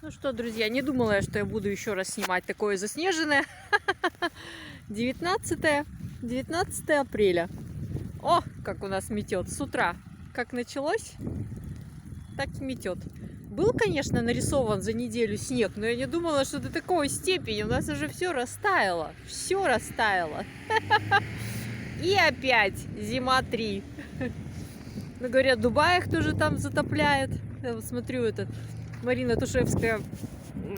Ну что, друзья, не думала я, что я буду еще раз снимать такое заснеженное. 19 апреля. О, как у нас метет с утра. Как началось, так и метет. Был, конечно, нарисован за неделю снег, но я не думала, что до такой степени. У нас уже все растаяло. Все растаяло. И опять зима 3. Ну, говорят, Дубаях тоже там затопляет. Я вот смотрю, этот Марина Тушевская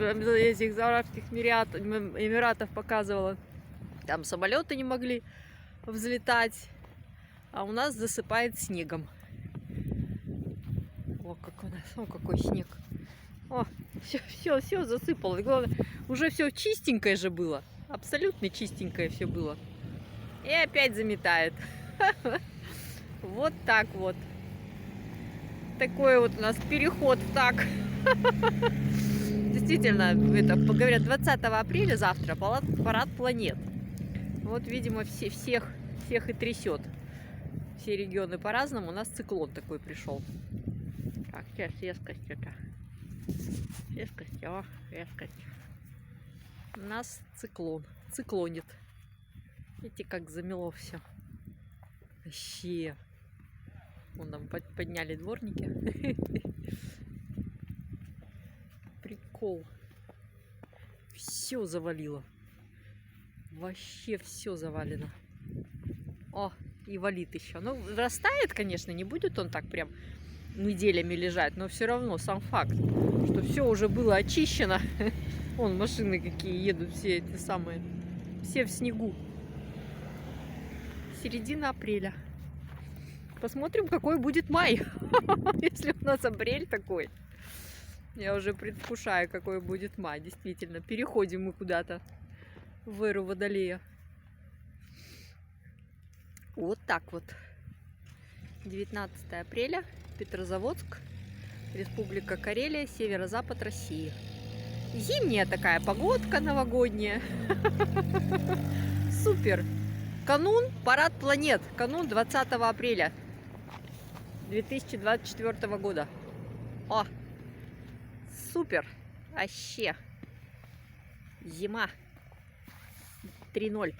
этих Арабских Эмиратов показывала. Там самолеты не могли взлетать, а у нас засыпает снегом. О, как у нас, о, какой снег. О, все засыпало. И главное, уже все чистенькое же было. Абсолютно чистенькое все было. И опять заметает. Вот так вот. Такой вот у нас переход в так. Действительно, это, говорят, 20 апреля завтра парад планет. Вот, видимо, всех и трясет. Все регионы по-разному. У нас циклон такой пришел. Так, сейчас резкость это. Резкость, о, резкость. У нас циклон. Циклонит. Видите, как замело все. Вообще. Вон там подняли дворники. Прикол. Все завалило. Вообще все завалено. О, и валит еще. Ну, растает, конечно, не будет он так прям неделями лежать, но все равно сам факт, что все уже было очищено. Вон машины какие едут, все эти самые. Все в снегу. Середина апреля. Посмотрим, какой будет май. Если у нас апрель такой. Я уже предвкушаю, какой будет май. Действительно, переходим мы куда-то в эру Водолея. Вот так вот. 19 апреля. Петрозаводск. Республика Карелия. Северо-запад России. Зимняя такая погодка новогодняя. Супер. Канун парад планет. Канун 20 апреля 2024 года. О! Супер! Вообще! Зима 3.0.